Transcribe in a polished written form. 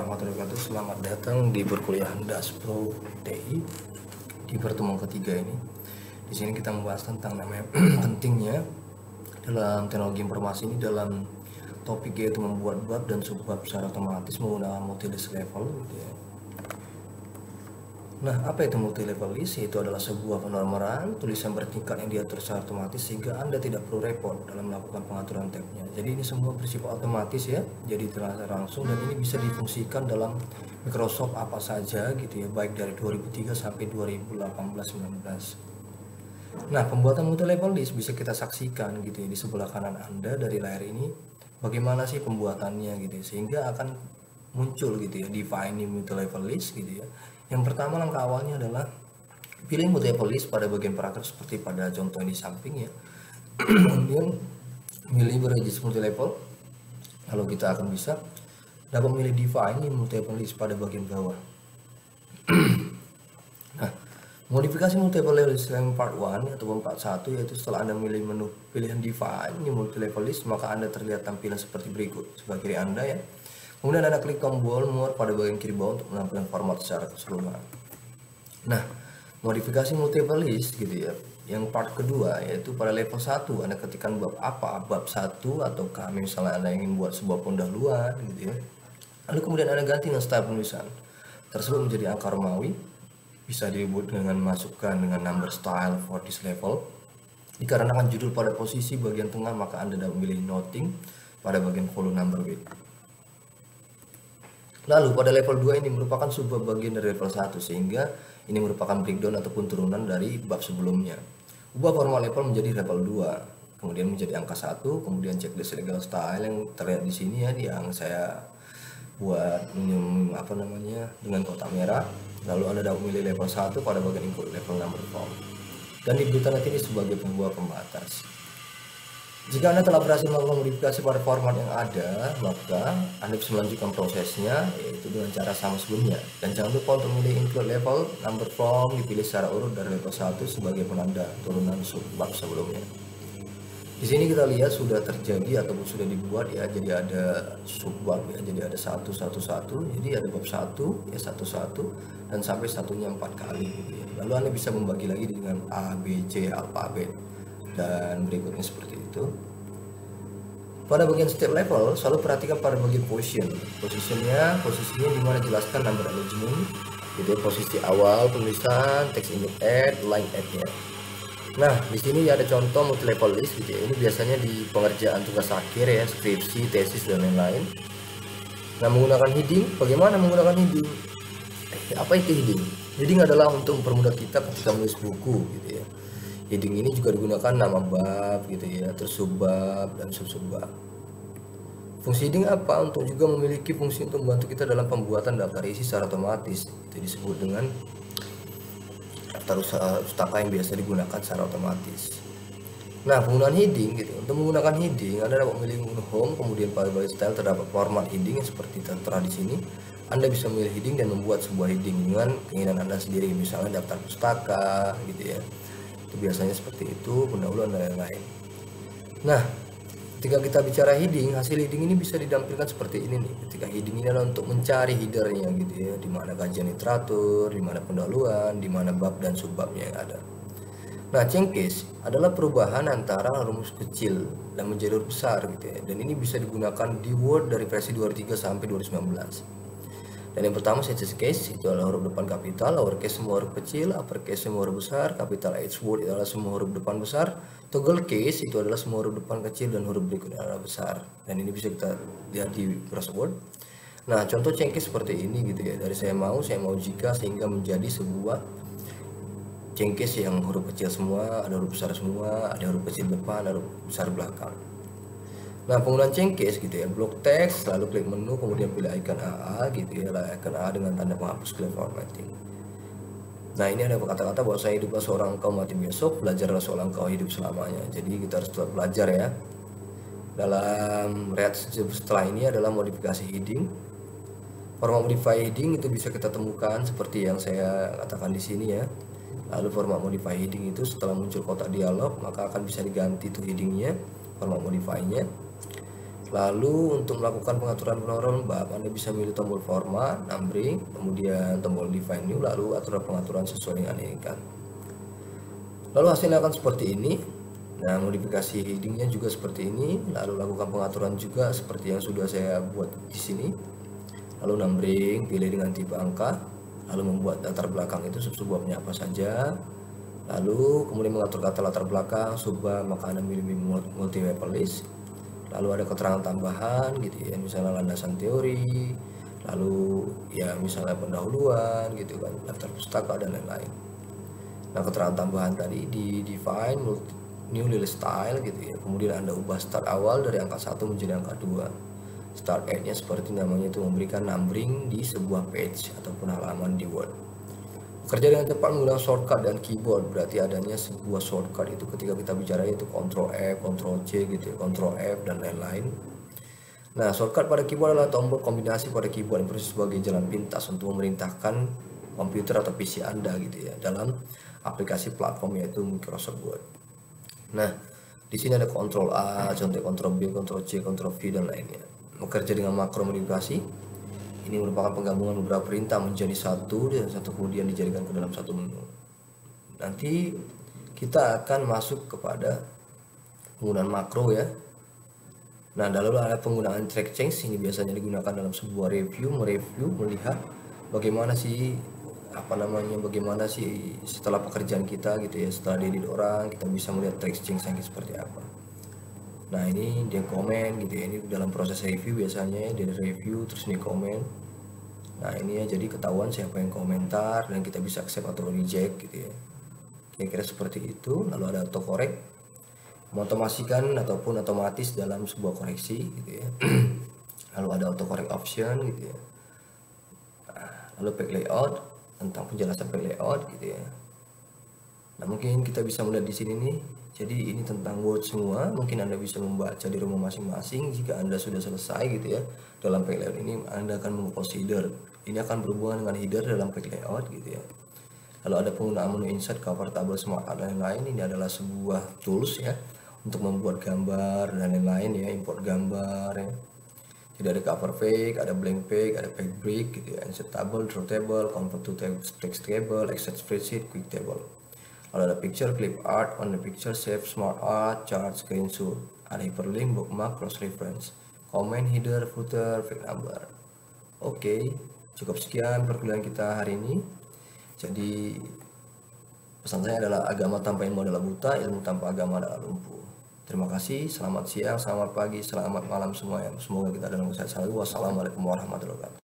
warahmatullahi wabarakatuh. Selamat datang di perkuliahan Daspro TI di pertemuan ketiga ini. Di sini kita membahas tentang namanya pentingnya dalam teknologi informasi ini dalam topik yaitu membuat bab dan subbab secara otomatis menggunakan multi-list level gitu ya. Nah, apa itu multi-level list? Itu adalah sebuah penomoran tulisan bertingkat yang diatur secara otomatis sehingga Anda tidak perlu repot dalam melakukan pengaturan tabnya. Jadi ini semua bersifat otomatis ya, jadi terasa langsung, dan ini bisa difungsikan dalam Microsoft apa saja gitu ya, baik dari 2003 sampai 2018-19. Nah, pembuatan multi-level list bisa kita saksikan gitu ya di sebelah kanan Anda dari layar ini. Bagaimana sih pembuatannya gitu ya, sehingga akan muncul gitu ya define multi-level list gitu ya. Yang pertama, langkah awalnya adalah pilih multi-level list pada bagian paragraf seperti pada contoh ini samping ya. Kemudian milih register multi-level, lalu kita akan bisa dapat memilih define multi-level list pada bagian bawah. Nah, modifikasi multi-level list yang part 1 atau part 1 yaitu setelah Anda memilih menu pilihan define multi-level list, maka Anda terlihat tampilan seperti berikut sebelah kiri Anda ya. Kemudian Anda klik tombol more pada bagian kiri bawah untuk menampilkan format secara keseluruhan. Nah, modifikasi multi-level list gitu ya. Yang part kedua yaitu pada level 1 Anda ketikkan bab apa, bab 1 ataukah misalnya Anda ingin buat sebuah pendahuluan gitu ya. Lalu kemudian Anda ganti dengan style penulisan tersebut menjadi angka Romawi, bisa dibuat dengan masukkan dengan number style for this level. Dikarenakan judul pada posisi bagian tengah, maka Anda dapat memilih noting pada bagian column number width. Lalu pada level 2 ini merupakan sebuah bagian dari level 1 sehingga ini merupakan breakdown ataupun turunan dari bab sebelumnya. Ubah format level menjadi level 2, kemudian menjadi angka 1, kemudian checklist legal style yang terlihat di sini ya, yang saya buat dengan kotak merah. Lalu Anda dapat memilih level 1 pada bagian include level number form dan diberikan ini sebagai pembuat pembatas. Jika Anda telah berhasil melakukan modifikasi pada format yang ada, maka Anda bisa melanjutkan prosesnya yaitu dengan cara sama sebelumnya. Dan jangan lupa untuk memilih include level number form dipilih secara urut dari level 1 sebagai penanda turunan subbab sebelumnya. Di sini kita lihat sudah terjadi ataupun sudah dibuat ya, jadi ada subbab ya, jadi ada 111, jadi ada bab 1 ya 11 dan sampai satunya 4 kali gitu ya. Lalu Anda bisa membagi lagi dengan A, B, C alfabet dan berikutnya seperti itu. Pada bagian step level selalu perhatikan pada bagian posisinya dimana jelaskan number arrangement gitu, posisi awal penulisan, text input add, line add-nya. Nah, di sini ada contoh multi level list gitu ya. Ini biasanya di pengerjaan tugas akhir ya, skripsi, tesis dan lain-lain. Nah, menggunakan heading, bagaimana menggunakan heading? Apa itu heading? Heading adalah untuk mempermudah kita ketika menulis buku gitu ya. Heading ini juga digunakan nama bab gitu ya, terus subbab dan sub-subbab. Fungsi heading apa? Untuk juga memiliki fungsi untuk membantu kita dalam pembuatan daftar isi secara otomatis. Itu disebut dengan daftar pustaka yang biasa digunakan secara otomatis. Nah, penggunaan heading gitu. Untuk menggunakan heading, Anda dapat memilih menu home, kemudian pada bagian style terdapat format heading yang seperti tertera di sini. Anda bisa memilih heading dan membuat sebuah heading dengan keinginan Anda sendiri, misalnya daftar pustaka gitu ya. Itu biasanya seperti itu, pendahuluan dan lain-lain. Nah, ketika kita bicara heading, hasil heading ini bisa didampilkan seperti ini nih. Ketika heading ini adalah untuk mencari headernya gitu ya, di mana kajian literatur, di mana pendahuluan, di mana bab dan subbabnya yang ada. Nah, change case adalah perubahan antara rumus kecil dan menjadi huruf besar gitu ya. Dan ini bisa digunakan di Word dari versi 2003 sampai 2019. Dan yang pertama, change case itu adalah huruf depan kapital, lowercase semua huruf kecil, uppercase semua huruf besar, capital H word itu adalah semua huruf depan besar, toggle case itu adalah semua huruf depan kecil dan huruf berikutnya adalah besar. Dan ini bisa kita lihat di Microsoft Word. Nah, contoh change case seperti ini gitu ya. Dari saya mau jika sehingga menjadi sebuah change case yang huruf kecil semua, ada huruf besar semua, ada huruf kecil depan, ada huruf besar belakang. Nah, penggunaan change case gitu ya, blok teks, lalu klik menu, kemudian pilih icon AA gitu ya, icon AA dengan tanda penghapus clear formatting. Nah, ini ada kata-kata bahwa saya hiduplah seorang engkau mati besok, belajarlah seorang engkau hidup selamanya. Jadi kita harus tetap belajar ya. Dalam setelah ini adalah modifikasi heading. Format modify heading itu bisa kita temukan seperti yang saya katakan di sini ya. Lalu format modify heading itu setelah muncul kotak dialog, maka akan bisa diganti tuh headingnya, format modify-nya. Lalu untuk melakukan pengaturan bab, Anda bisa milih tombol format, numbering, kemudian tombol define new, lalu atur pengaturan sesuai dengan Anda inginkan. Lalu hasilnya akan seperti ini. Nah, modifikasi headingnya juga seperti ini. Lalu lakukan pengaturan juga seperti yang sudah saya buat di sini. Lalu numbering, pilih dengan tipe angka. Lalu membuat latar belakang itu subbabnya apa saja. Lalu kemudian mengatur kata latar belakang, subbab, maka Anda milih multi maple list. Lalu ada keterangan tambahan gitu ya, misalnya landasan teori, lalu ya misalnya pendahuluan gitu kan, daftar pustaka dan lain-lain. Nah, keterangan tambahan tadi di define new list style gitu ya. Kemudian Anda ubah start awal dari angka 1 menjadi angka 2. Start at-nya seperti namanya itu memberikan numbering di sebuah page ataupun halaman di Word. Bekerja dengan cepat menggunakan shortcut dan keyboard, berarti adanya sebuah shortcut itu ketika kita bicara yaitu Ctrl F, Ctrl C gitu ya, Ctrl F dan lain-lain. Nah, shortcut pada keyboard adalah tombol kombinasi pada keyboard yang berfungsi sebagai jalan pintas untuk memerintahkan komputer atau PC Anda gitu ya dalam aplikasi platform yaitu Microsoft Word. Nah, di sini ada Ctrl A, contoh Ctrl B, Ctrl C, Ctrl V dan lainnya. Bekerja dengan makro modifikasi. Ini merupakan penggabungan beberapa perintah menjadi satu dan satu kemudian dijadikan ke dalam satu menu. Nanti kita akan masuk kepada penggunaan makro ya. Nah, lalu ada penggunaan track change. Ini biasanya digunakan dalam sebuah review, mereview, melihat bagaimana sih bagaimana sih setelah pekerjaan kita gitu ya, setelah diedit orang kita bisa melihat track change yang seperti apa. Nah, ini dia komen gitu ya, ini dalam proses review biasanya dia review terus ini komen. Nah, ini ya jadi ketahuan siapa yang komentar dan kita bisa accept atau reject gitu ya, kira-kira seperti itu. Lalu ada autocorrect, mengotomasikan ataupun otomatis dalam sebuah koreksi gitu ya. Lalu ada autocorrect option gitu ya. Lalu page layout, tentang penjelasan page layout gitu ya. Nah, mungkin kita bisa melihat di sini nih. Jadi ini tentang Word semua, mungkin Anda bisa membaca di rumah masing-masing. Jika Anda sudah selesai gitu ya dalam page layout ini, Anda akan mempost header. Ini akan berhubungan dengan header dalam page layout gitu ya. Lalu ada penggunaan menu insert, cover, tabel, smart art dan lain-lain. Ini adalah sebuah tools ya untuk membuat gambar dan lain-lain ya, import gambar ya. Jadi ada cover page, ada blank page, ada page break gitu ya, insert table, draw table, convert to text table, excel spreadsheet, quick table. Lalu ada picture, clip art, on the picture, save, smart art, chart, screenshot, ada hyperlink, bookmark, cross reference, comment, header, footer, fake number. Oke, cukup sekian perkuliahan kita hari ini. Jadi pesan saya adalah agama tanpa ilmu adalah buta, ilmu tanpa agama adalah lumpuh. Terima kasih, selamat siang, selamat pagi, selamat malam semuanya. Semoga kita dalam kesehatan selalu. Wassalamualaikum warahmatullahi wabarakatuh.